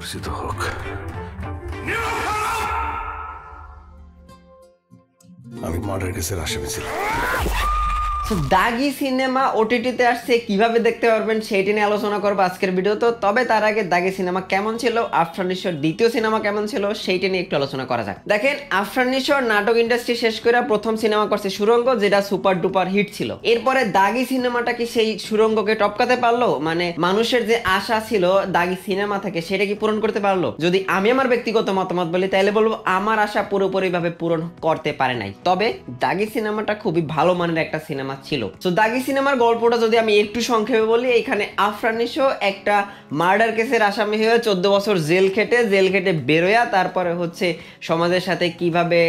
পরিচিত হোক। আমি মার্ডার কেসের আসামি ছিলাম। দাগি সিনেমা ওটিটিতে আসছে, কিভাবে দেখতে পারবেন সেইটা নিয়ে আলোচনা করবো আজকের ভিডিও। তো তবে তার আগে দাগি সিনেমা কেমন ছিল, আফরান নিশোর দ্বিতীয় সিনেমা কেমন ছিল সেইটা নিয়ে একটু আলোচনা করা যাক। দেখেন, আফরান নিশোর নাটক ইন্ডাস্ট্রি শেষ করে প্রথম সিনেমা করছে সুড়ঙ্গ, যেটা সুপার ডুপার হিট ছিল। এরপরে দাগি সিনেমাটা কি সেই সুড়ঙ্গকে টপকাতে পারলো? মানে মানুষের যে আশা ছিল দাগি সিনেমা থেকে, সেটা কি পূরণ করতে পারলো? যদি আমি আমার ব্যক্তিগত মতামত বলি তাহলে বলবো আমার আশা পুরোপুরি ভাবে পূরণ করতে পারে নাই। তবে দাগি সিনেমাটা খুবই ভালো মানের একটা সিনেমা ছিল। তো দাগি সিনেমার গল্পটা যদি আমি একটু সংক্ষেপে বলি, এখানে আফরান নিশো একটা মার্ডার কেসের আসামি হয়ে 14 বছর জেল খেটে বেরোয়া, তারপরে হচ্ছে সমাজের সাথে কিভাবে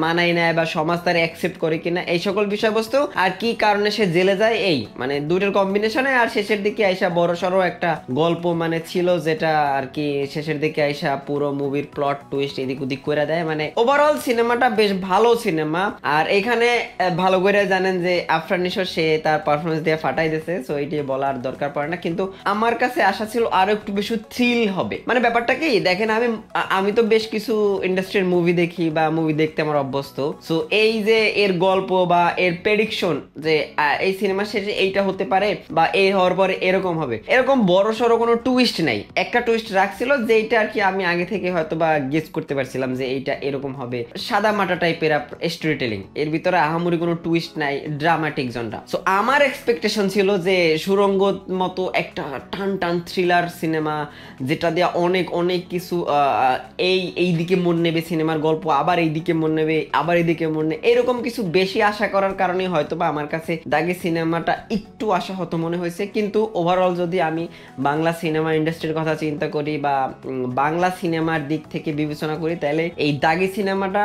মানাই নেয় বা সমাজ তার অ্যাকসেপ্ট করে কিনা, এই সকল বিষয়বস্তু আর কি কারণে সে জেলে যায়, এই মানে দুটোর কম্বিনেশনে। আর শেষের দিকে আইসা বড় সড়ো একটা গল্প মানে ছিল, যেটা আর কি শেষের দিকে আইসা পুরো মুভির প্লট টুইস্ট এদিক ওদিক করে দেয়। মানে ওভারঅল সিনেমাটা বেশ ভালো সিনেমা। আর এখানে ভালো করে জানেন যে আফরান নিশো সে তার পারফরমেন্স দিয়ে ফাটাই দিয়েছে, সো এটি বলার দরকার পড়ে না। কিন্তু আমার কাছে আশা ছিল আরো একটু বেশি থ্রিল হবে। মানে ব্যাপারটা কি দেখেন, আমি তো বেশ কিছু ইন্ডাস্ট্রির মুভি দেখি বা মুভি দেখতে আমার অভ্যস্ত। সো এই যে এর গল্প বা এর প্রেডিকশন যে এই সিনেমা শেষে এইটা হতে পারে বা এই হওয়ার পরে এরকম হবে, এরকম বড় সড়ো কোনো টুইস্ট নাই। একটা টুইস্ট রাখছিল যেটা আর কি আমি আগে থেকে হয়তো বা গেস করতে পারছিলাম যে এইটা এরকম হবে। সাদা মাটা টাইপের স্টোরি টেলিং, এর ভিতরে আহামরি কোনো টুইস্ট নাই, ড্রামাটিক জনরা। সো আমার এক্সপেকটেশন ছিল যে সুড়ঙ্গ মতো একটা টান টান থ্রিলার সিনেমা, যেটা দিয়ে অনেক অনেক কিছু এই দিকে মন নেবে সিনেমার গল্প, আবার এই দিকে মন নেবে, আবার এইদিকে মন নেবে, এরকম কিছু বেশি আশা করার কারণে হয়তো বা আমার কাছে দাগি সিনেমাটা একটু আশাহত মনে হয়েছে। কিন্তু ওভারঅল যদি আমি বাংলা সিনেমা ইন্ডাস্ট্রির কথা চিন্তা করি বা বাংলা সিনেমার দিক থেকে বিবেচনা করি, তাহলে এই দাগি সিনেমাটা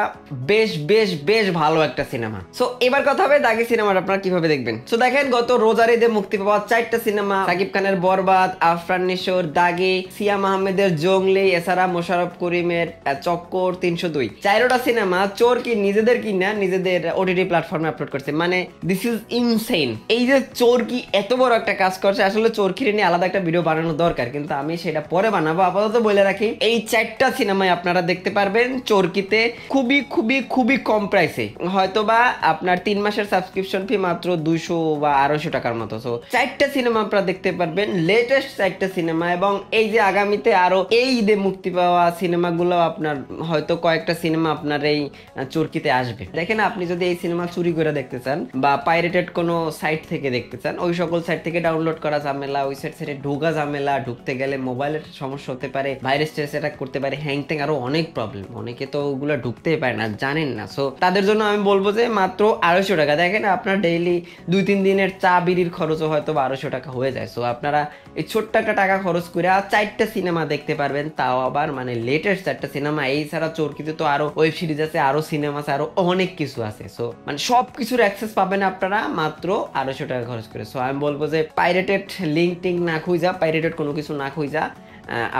বেশ বেশ বেশ ভালো একটা সিনেমা। সো এবার কথা হবে দাগি সিনেমাটা আপনারা কিভাবে দেখবেন। সো দেখেন, গত রোজার ঈদে মুক্তি পাওয়া 4টা সিনেমা, সাকিব খানের বরবাদ, আফরান নিশোর দাগি, সিয়াম আহমেদের জংলি, এছাড়া মোশাররফ করিমের চক্কর 302, 4টা সিনেমা চোরকি নিজেদের কিনা নিজেদের ওটিটি প্ল্যাটফর্মে আপলোড করছে। মানে দিস ইজ ইনসেইন। এই যে চোরকি এত বড় একটা কাজ করছে, আসলে চোরকির নিয়ে আলাদা একটা ভিডিও বানানো দরকার, কিন্তু আমি সেটা পরে বানাবো। আপাতত বলে রাখি, এই 4টা সিনেমায় আপনারা দেখতে পারবেন চোরকিতে খুবই খুবই খুবই কম প্রাইসে, হয়তোবা আপনার 3 মাসের সাবস্ক্রিপশন ফি মাত্র 200 বা 250 টাকার মতো। সো 4টা সিনেমা আপনারা দেখতে পারবেন, লেটেস্ট 4টা সিনেমা। এবং এই যে আগামীতে আরো এই ঈদে মুক্তি পাওয়া সিনেমাগুলো আপনার হয়তো কয়েকটা সিনেমা আপনার এই চোরকিতে আসবে। দেখেন, আপনি যদি এই সিনেমা চুরি করে দেখতে চান বা পাইরেটেড কোনো সাইট থেকে দেখতে চান, ওই সকল সাইট থেকে ডাউনলোড করা ঝামেলা, ওই সাইটে ঢোকা ঝামেলা, ঢুকতে গেলে মোবাইলের সমস্যা হতে পারে, ভাইরাস অ্যাটাক করতে পারে, হ্যাং ট্যাং, আরো অনেক প্রবলেম। অনেকে তো ওগুলো ঢুকতেই পারে না, জানেন না। সো তাদের জন্য আমি বলবো যে মাত্র 250 টাকা। দেখেন, আপনার ডেইলি 2-3 দিনের চা বিড়ির খরচও হয়তো 1200 টাকা হয়ে যায়। সো আপনারা এই ছোট্ট একটা টাকা খরচ করে 4টা সিনেমা দেখতে পারবেন, তাও আবার মানে লেটেস্ট 4টা সিনেমা। এই ছাড়া চোরকিতে তো আরো ওয়েব সিরিজ আছে, আরো সিনেমা আছে, আরো অনেক কিছু আছে। সো মানে সব কিছুর অ্যাক্সেস পাবেন আপনারা মাত্র 250 টাকা খরচ করে। সো আমি বলবো যে পাইরেটেড লিঙ্ক টিঙ্ক না খুঁজা, পাইরেটেড কোনো কিছু না খুঁজা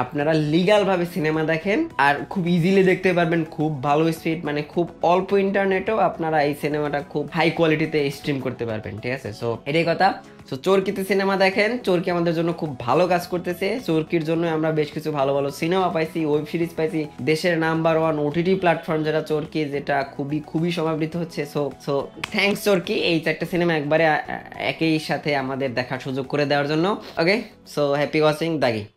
আপনারা লিগাল ভাবে সিনেমা দেখেন, আর খুব ইজিলি দেখতে পারবেন, খুব ভালো স্পিড, মানে খুব অল্প ইন্টারনেটেও আপনারা এই সিনেমাটা খুব হাই কোয়ালিটিতে স্ট্রিম করতে পারবেন। ঠিক আছে, সো এটাই কথা। সো চোরকিতে সিনেমা দেখেন, চোরকি আমাদের জন্য খুব ভালো কাজ করতেছে। চোরকির জন্য আমরা বেশ কিছু ভালো ভালো সিনেমা পাইছি, ওয়েব সিরিজ পাইছি, দেশের নাম্বার 1 ওটিটি প্ল্যাটফর্ম যেটা চোরকি, যেটা খুবই খুবই সমাবৃত হচ্ছে। সো থ্যাঙ্কস চোরকি, এই 4টা সিনেমা একবারে একই সাথে আমাদের দেখার সুযোগ করে দেওয়ার জন্য। ওকে, সো হ্যাপি ওয়াচিং দাগি।